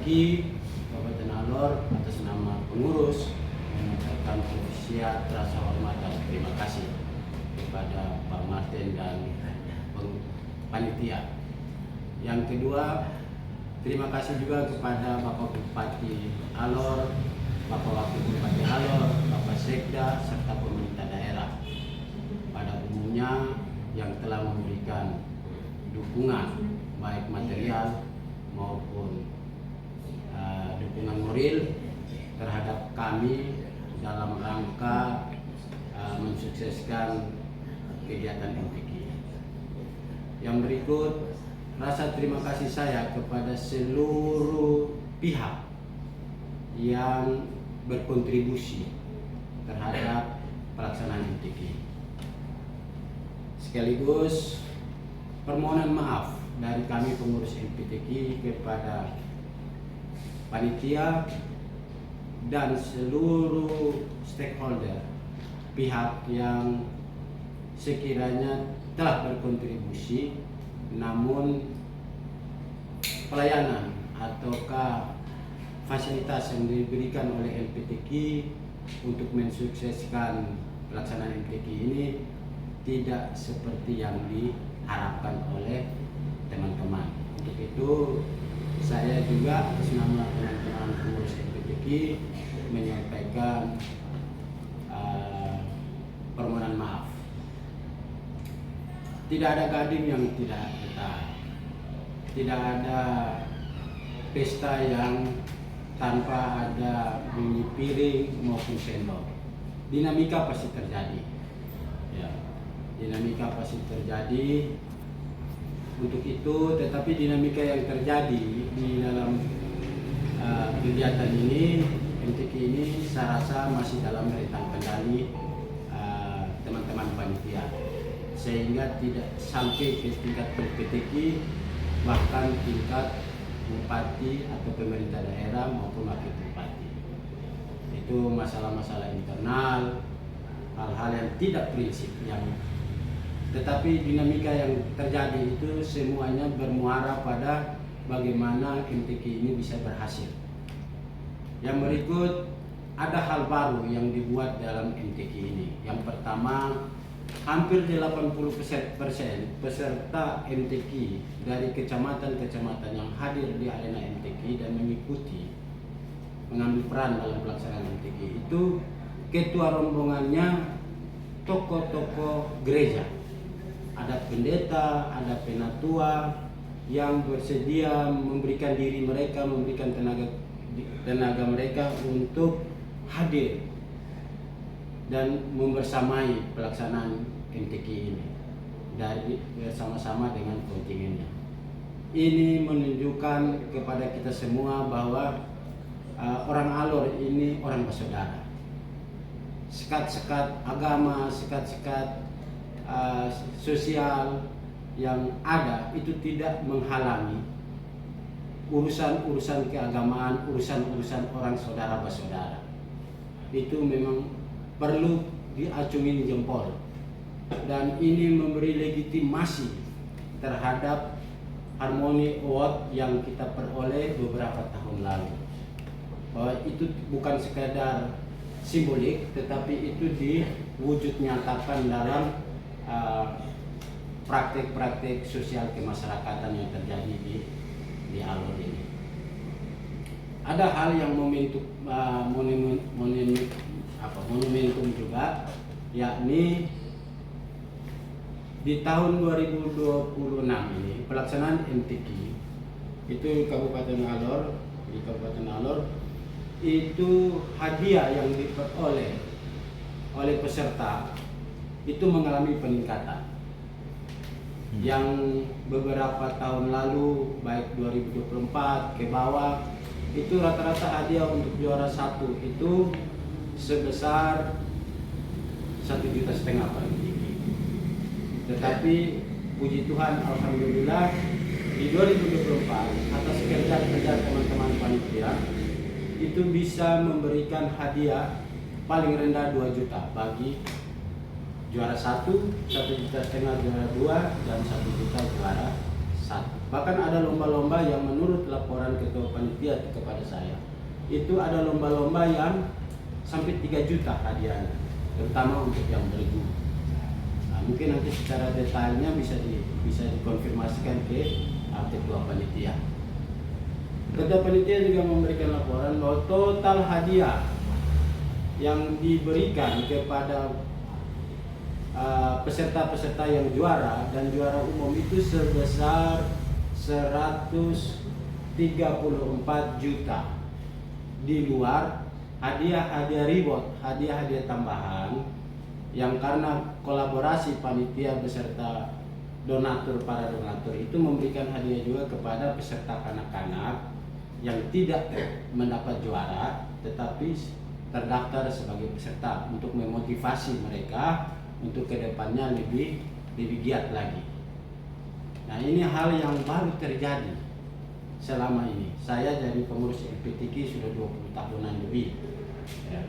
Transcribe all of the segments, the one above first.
MPTQ Kabupaten Alor atas nama pengurus menyampaikan ofisial rasa hormat dan terima kasih kepada Pak Martin dan panitia. Yang kedua, terima kasih juga kepada Bapak Bupati Alor, Bapak Wakil Bupati Alor, Bapak Sekda, serta pemerintah daerah pada umumnya yang telah memberikan dukungan baik material maupun dukungan moral terhadap kami dalam rangka mensukseskan kegiatan MPTQ. Yang berikut, rasa terima kasih saya kepada seluruh pihak yang berkontribusi terhadap pelaksanaan MPTQ. Sekaligus permohonan maaf dari kami pengurus MPTQ kepada panitia dan seluruh stakeholder pihak yang sekiranya telah berkontribusi namun pelayanan ataukah fasilitas yang diberikan oleh MPTQ untuk mensukseskan pelaksanaan MPTQ ini tidak seperti yang diharapkan oleh teman-teman. Untuk itu saya juga atas nama teman-teman pengurus MPTQ menyampaikan permohonan maaf. Tidak ada gading yang tidak betah, tidak ada pesta yang tanpa ada bunyi piring maupun sendok. Dinamika pasti terjadi, ya. Dinamika pasti terjadi. Untuk itu, tetapi dinamika yang terjadi di dalam kegiatan ini, MPTQ ini, saya rasa masih dalam rentang kendali teman-teman panitia, sehingga tidak sampai ke tingkat MPTQ, bahkan tingkat bupati atau pemerintah daerah maupun wakil bupati. Itu masalah-masalah internal, hal-hal yang tidak prinsip, tetapi dinamika yang terjadi itu semuanya bermuara pada bagaimana MPTQ ini bisa berhasil. Yang berikut, ada hal baru yang dibuat dalam MPTQ ini. Yang pertama, hampir 80% peserta MPTQ dari kecamatan-kecamatan yang hadir di arena MPTQ dan mengikuti mengambil peran dalam pelaksanaan MPTQ itu ketua rombongannya tokoh-tokoh gereja. Ada pendeta, ada penatua yang bersedia memberikan diri mereka, memberikan tenaga mereka untuk hadir dan membersamai pelaksanaan MPTQ ini dari bersama-sama dengan kontingennya. Ini menunjukkan kepada kita semua bahwa orang Alor ini orang bersaudara. Sekat-sekat agama, sekat-sekat sosial yang ada itu tidak menghalangi urusan-urusan keagamaan, urusan-urusan orang saudara bersaudara. Itu memang perlu diacungin jempol, dan ini memberi legitimasi terhadap Harmony Award yang kita peroleh beberapa tahun lalu, bahwa itu bukan sekadar simbolik, tetapi itu diwujud nyatakan dalam praktek-praktek sosial kemasyarakatan yang terjadi di Alor ini. Ada hal yang monumentum juga, yakni di tahun 2026 ini pelaksanaan MPTQ itu di Kabupaten Alor itu hadiah yang diperoleh oleh peserta itu mengalami peningkatan. Yang beberapa tahun lalu, baik 2024 ke bawah, itu rata-rata hadiah untuk juara 1 itu sebesar 1,5 juta paling tinggi. Tetapi puji Tuhan, alhamdulillah di 2024 atas kerja teman-teman panitia itu bisa memberikan hadiah paling rendah 2 juta bagi juara 1, 1,5 juta juara 2, dan 1 juta juara satu. Bahkan ada lomba-lomba yang menurut laporan ketua panitia kepada saya, itu ada lomba-lomba yang sampai 3 juta hadiahnya, terutama untuk yang bergu. Nah, mungkin nanti secara detailnya bisa dikonfirmasikan ke ketua panitia. Ketua panitia juga memberikan laporan bahwa total hadiah yang diberikan kepada peserta-peserta yang juara dan juara umum itu sebesar 134 juta, di luar hadiah-hadiah reward, hadiah-hadiah tambahan yang karena kolaborasi panitia beserta para donatur itu memberikan hadiah juga kepada peserta kanak-kanak yang tidak mendapat juara tetapi terdaftar sebagai peserta untuk memotivasi mereka untuk kedepannya lebih giat lagi. Nah, ini hal yang baru terjadi selama ini. Saya jadi pengurus LPTK sudah 20 tahunan lebih, ya.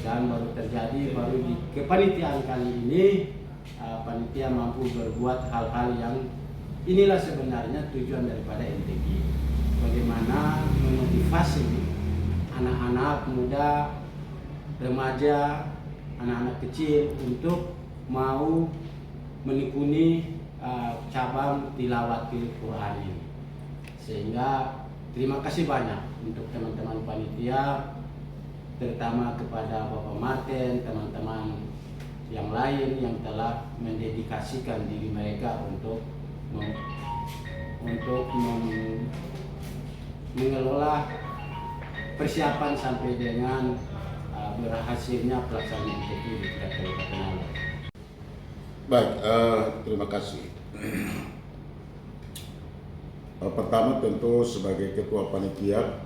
Dan baru terjadi di kepanitiaan kali ini, panitia mampu berbuat hal-hal yang inilah sebenarnya tujuan daripada MTQ. Bagaimana memotivasi anak-anak muda, remaja, anak-anak kecil untuk mau menekuni cabang tilawat Quran ini. Sehingga terima kasih banyak untuk teman-teman panitia, terutama kepada Bapak Martin, teman-teman yang lain yang telah mendedikasikan diri mereka untuk mengelola persiapan sampai dengan berhasilnya pelaksanaan MTQ di tingkat Kabupaten Alor. Baik, terima kasih. Pertama tentu sebagai Ketua Panitia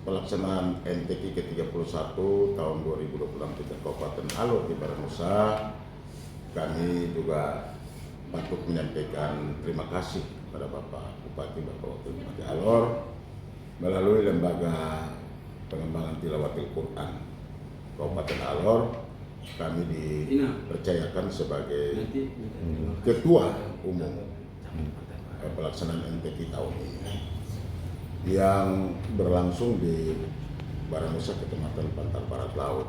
pelaksanaan MTQ ke-31 tahun 2026 tingkat Kabupaten Alor di Baranusa, kami juga patut menyampaikan terima kasih kepada Bapak Bupati, Bapak Wakil Bupati Alor melalui Lembaga Pengembangan Tilawatil Quran Kabupaten Alor. Kami dipercayakan sebagai Ketua Umum pelaksanaan MTQ tahun ini yang berlangsung di Baranusa, Kecamatan Pantar Barat Laut.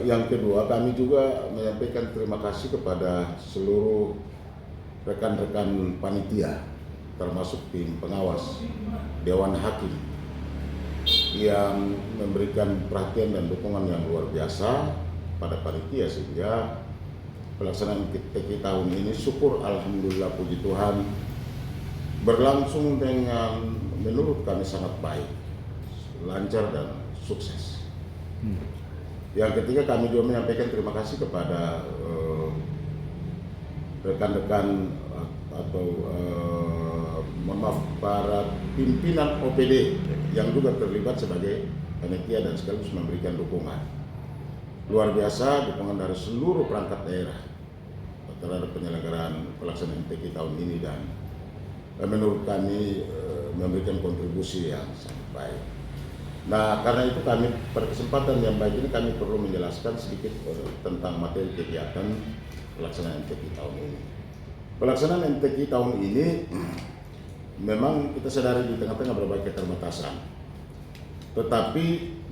Yang kedua, kami juga menyampaikan terima kasih kepada seluruh rekan-rekan panitia, termasuk tim pengawas, Dewan Hakim, yang memberikan perhatian dan dukungan yang luar biasa pada panitia sehingga pelaksanaan MTQ tahun ini, syukur alhamdulillah puji Tuhan, berlangsung dengan menurut kami sangat baik, lancar dan sukses. Yang ketiga, kami juga menyampaikan terima kasih kepada rekan-rekan atau para pimpinan OPD yang juga terlibat sebagai panitia dan sekaligus memberikan dukungan. Luar biasa dukungan dari seluruh perangkat daerah terhadap penyelenggaraan pelaksanaan MTQ tahun ini dan menurut kami memberikan kontribusi yang sangat baik. Nah, karena itu kami pada kesempatan yang baik ini kami perlu menjelaskan sedikit tentang materi kegiatan pelaksanaan MTQ tahun ini. Pelaksanaan MTQ tahun ini memang kita sadari di tengah-tengah berbagai keterbatasan. Tetapi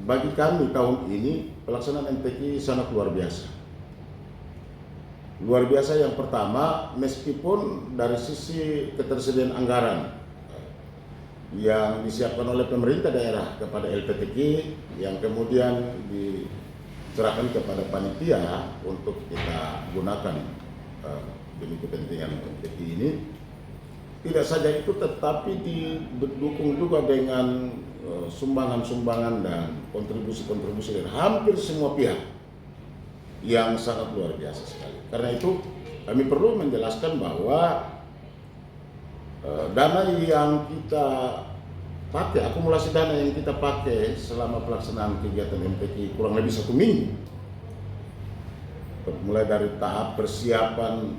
bagi kami tahun ini pelaksanaan MTQ sangat luar biasa. Luar biasa yang pertama, meskipun dari sisi ketersediaan anggaran yang disiapkan oleh pemerintah daerah kepada LPTQ yang kemudian diserahkan kepada panitia untuk kita gunakan demi kepentingan MTQ ini, tidak saja itu tetapi didukung juga dengan sumbangan-sumbangan dan kontribusi-kontribusi dari hampir semua pihak yang sangat luar biasa sekali. Karena itu kami perlu menjelaskan bahwa dana yang kita pakai, akumulasi dana yang kita pakai selama pelaksanaan kegiatan MTQ kurang lebih 1 minggu, mulai dari tahap persiapan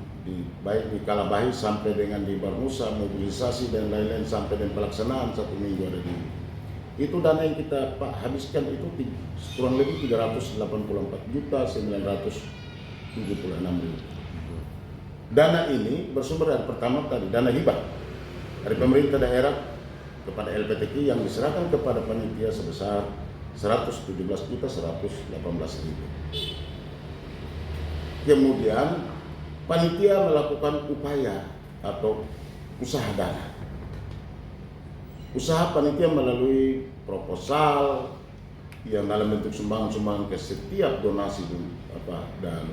baik di Kalabahi sampai dengan di Baranusa, mobilisasi dan lain-lain sampai dengan pelaksanaan 1 minggu ada di itu, dana yang kita habiskan itu kurang lebih 384.976.000. Dana ini bersumber dari pertama tadi dana hibah dari pemerintah daerah kepada LPTK yang diserahkan kepada panitia sebesar 117.118.000. Kemudian panitia melakukan upaya atau usaha dana. Usaha panitia melalui proposal yang dalam bentuk sumbangan-sumbangan ke setiap donasi dan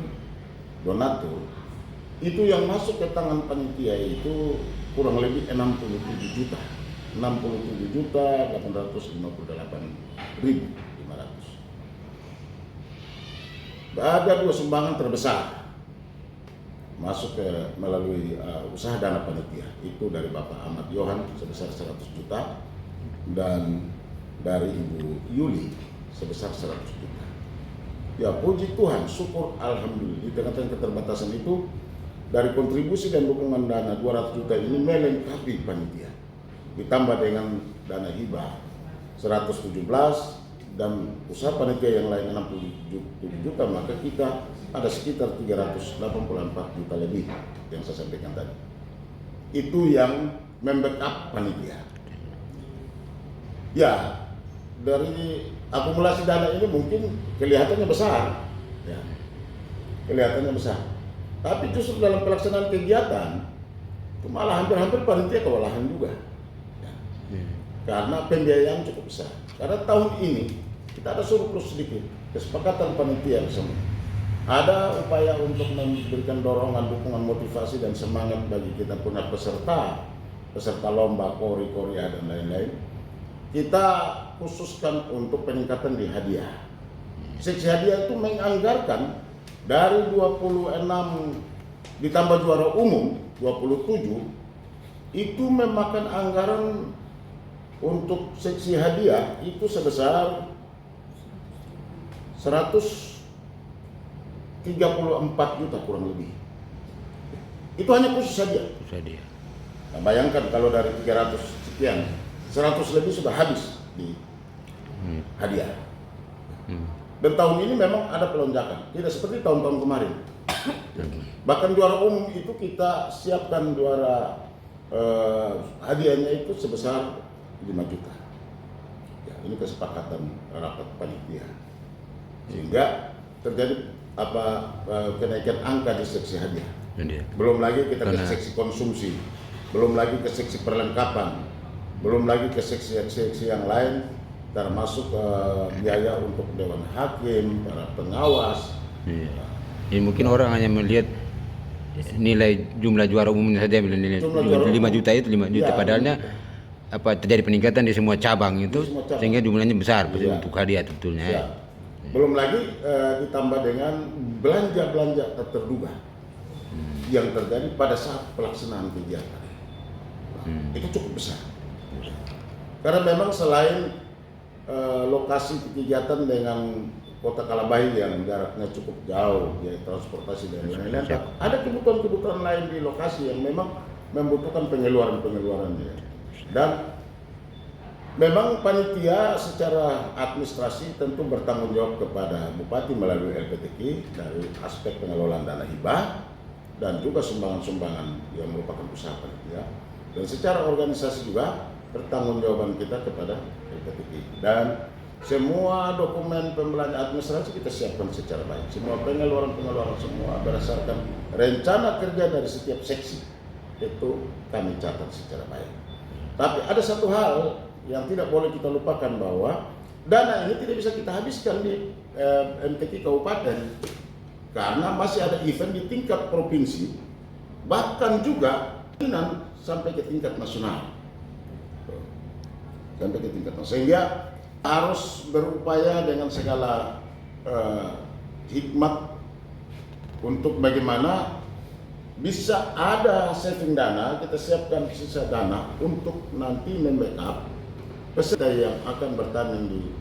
donatur. Itu yang masuk ke tangan panitia itu kurang lebih 67.858.500. Ada dua sumbangan terbesar masuk melalui usaha dana panitia, itu dari Bapak Ahmad Yohan sebesar 100 juta dan dari Ibu Yuli sebesar 100 juta. Ya puji Tuhan, syukur alhamdulillah di tengah-tengah keterbatasan itu dari kontribusi dan dukungan dana 200 juta ini melengkapi panitia. Ditambah dengan dana hibah 117 dan usaha panitia yang lain 67 juta, maka kita ada sekitar 384 juta lebih yang saya sampaikan tadi. Itu yang membackup panitia. Ya, dari akumulasi dana ini mungkin kelihatannya besar, ya, kelihatannya besar. Tapi justru dalam pelaksanaan kegiatan, malah hampir-hampir panitia kewalahan juga, ya. Karena pembiayaan cukup besar. Karena tahun ini kita ada surplus sedikit, kesepakatan panitia bersama. Ada upaya untuk memberikan dorongan, dukungan, motivasi dan semangat bagi kita punya peserta lomba, kori-koria dan lain-lain. Kita khususkan untuk peningkatan di hadiah. Seksi hadiah itu menganggarkan dari 26 ditambah juara umum 27, itu memakan anggaran untuk seksi hadiah itu sebesar 134 juta kurang lebih. Itu hanya khusus saja. Nah, bayangkan kalau dari 300 sekian, 100 lebih sudah habis di hadiah. Dan tahun ini memang ada pelonjakan, tidak seperti tahun-tahun kemarin. Bahkan juara umum itu kita siapkan juara hadiahnya itu sebesar 5 juta. Ya, ini kesepakatan rapat panitia. Sehingga terjadi kenaikan angka di seksi hadiah. Belum lagi kita ke seksi konsumsi, belum lagi ke seksi perlengkapan, belum lagi ke seksi yang lain, termasuk biaya untuk dewan hakim, para pengawas. Ya, mungkin orang hanya melihat nilai jumlah juara umumnya saja, nilai 5 juta itu 5 juta, padahalnya terjadi peningkatan di semua cabang itu, sehingga jumlahnya besar untuk hadiah sebetulnya. Ya. Belum lagi ditambah dengan belanja-belanja tak terduga yang terjadi pada saat pelaksanaan kegiatan. Itu cukup besar. Karena memang selain lokasi kegiatan dengan Kota Kalabahi yang jaraknya cukup jauh, ya, transportasi dan lain-lain, ada kebutuhan-kebutuhan lain di lokasi yang memang membutuhkan pengeluaran-pengeluarannya. Dan memang panitia secara administrasi tentu bertanggung jawab kepada Bupati melalui LPTK dari aspek pengelolaan dana hibah dan juga sumbangan-sumbangan yang merupakan usaha panitia. Dan secara organisasi juga pertanggungjawaban kita kepada LPTK. Dan semua dokumen pembelanjaan administrasi kita siapkan secara baik. Semua pengeluaran-pengeluaran semua berdasarkan rencana kerja dari setiap seksi itu kami catat secara baik. Tapi ada satu hal yang tidak boleh kita lupakan, bahwa dana ini tidak bisa kita habiskan di MTQ Kabupaten karena masih ada event di tingkat provinsi, bahkan juga sampai ke tingkat nasional. Sehingga harus berupaya dengan segala hikmat untuk bagaimana bisa ada saving dana, kita siapkan sisa dana untuk nanti membackup peserta yang akan bertanding di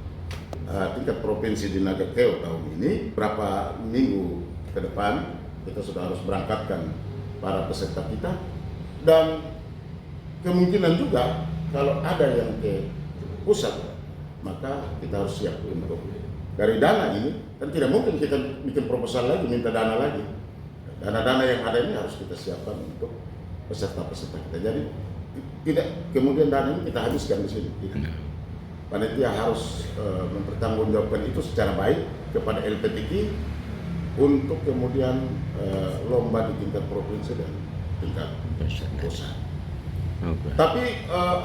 tingkat provinsi di Nagakeo tahun ini. Berapa minggu ke depan kita sudah harus berangkatkan para peserta kita, dan kemungkinan juga kalau ada yang ke pusat, maka kita harus siap untuk dari dana ini. Kan tidak mungkin kita bikin proposal lagi, minta dana lagi. dana-dana yang ada ini harus kita siapkan untuk peserta-peserta kita. Jadi tidak kemudian dana ini kita habiskan di sini. Panitia harus mempertanggungjawabkan itu secara baik kepada LPTK untuk kemudian lomba di tingkat provinsi dan tingkat pusat. Okay. Tapi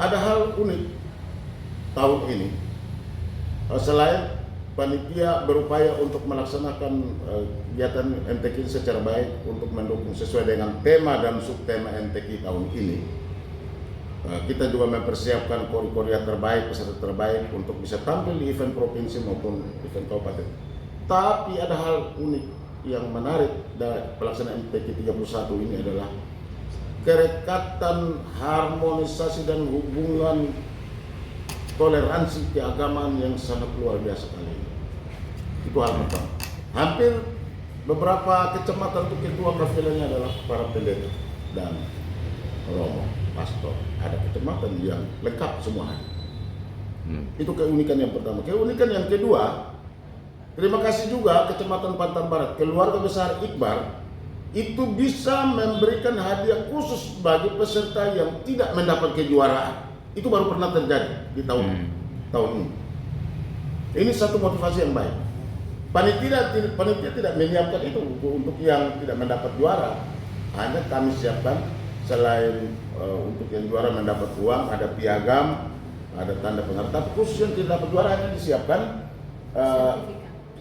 ada hal unik tahun ini. Selain panitia berupaya untuk melaksanakan kegiatan MTQ secara baik untuk mendukung sesuai dengan tema dan subtema MTQ tahun ini, kita juga mempersiapkan korea terbaik, peserta terbaik untuk bisa tampil di event provinsi maupun event kabupaten. Tapi ada hal unik yang menarik dari pelaksanaan MTQ 31 ini adalah kerekatan, harmonisasi dan hubungan toleransi keagamaan yang sangat luar biasa kali ini. Itu hal pertama. Hampir beberapa kecamatan untuk ketua kafilannya adalah para pendeta dan romo, pastor. Ada kecamatan yang lengkap semua. Itu keunikan yang pertama. Keunikan yang kedua, terima kasih juga Kecamatan Pantar Barat, keluarga besar Iqbar itu bisa memberikan hadiah khusus bagi peserta yang tidak mendapat kejuaraan. Itu baru pernah terjadi di tahun ini. Ini satu motivasi yang baik. Panitia tidak menyiapkan itu untuk yang tidak mendapat juara. Hanya kami siapkan selain untuk yang juara mendapat uang, ada piagam, ada tanda penghargaan. Khusus yang tidak dapat juara hanya disiapkan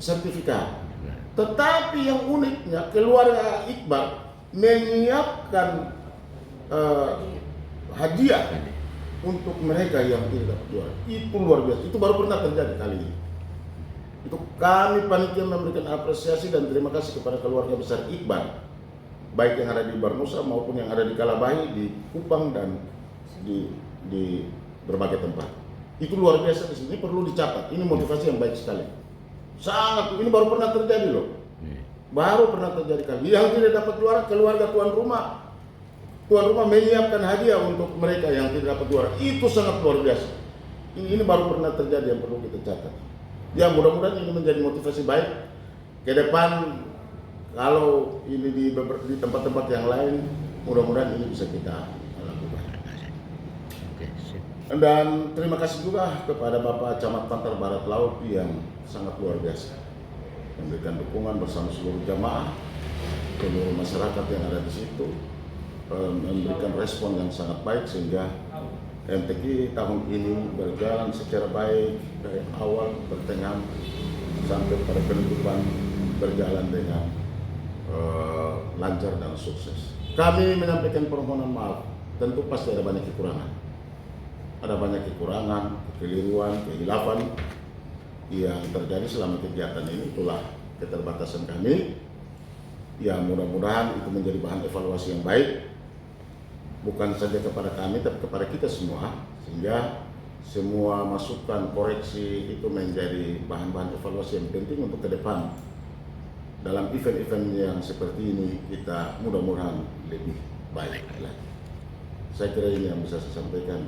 sertifikat. Tetapi yang uniknya keluarga Iqbar menyiapkan hadiah untuk mereka yang tidak dapat juara. Itu luar biasa. Itu baru pernah terjadi kali ini. Itu kami panitia memberikan apresiasi dan terima kasih kepada keluarga besar Iqbar, baik yang ada di Barnusa maupun yang ada di Kalabahi, di Kupang dan di berbagai tempat. Itu luar biasa di sini, perlu dicatat. Ini motivasi yang baik sekali. Sangat, ini baru pernah terjadi loh. Baru pernah terjadi kali. Yang tidak dapat juara, keluarga tuan rumah menyiapkan hadiah untuk mereka yang tidak dapat juara. Itu sangat luar biasa. Ini baru pernah terjadi yang perlu kita catat. Ya mudah-mudahan ini menjadi motivasi baik ke depan. Kalau ini di tempat-tempat yang lain, mudah-mudahan ini bisa kita lakukan. Dan terima kasih juga kepada Bapak Camat Pantar Barat Laut yang sangat luar biasa, memberikan dukungan bersama seluruh jamaah, seluruh masyarakat yang ada di situ, memberikan respon yang sangat baik sehingga MTQ tahun ini berjalan secara baik dari awal pertengahan sampai pada penutupan berjalan dengan lancar dan sukses. Kami menyampaikan permohonan maaf, tentu pasti ada banyak kekurangan. Ada banyak kekurangan, kekeliruan, kehilafan yang terjadi selama kegiatan ini. Itulah keterbatasan kami. Ya mudah-mudahan itu menjadi bahan evaluasi yang baik, bukan saja kepada kami tapi kepada kita semua, sehingga semua masukan koreksi itu menjadi bahan-bahan evaluasi yang penting untuk ke depan. Dalam event-event yang seperti ini kita mudah-mudahan lebih baik lagi. Saya kira ini yang bisa saya sampaikan.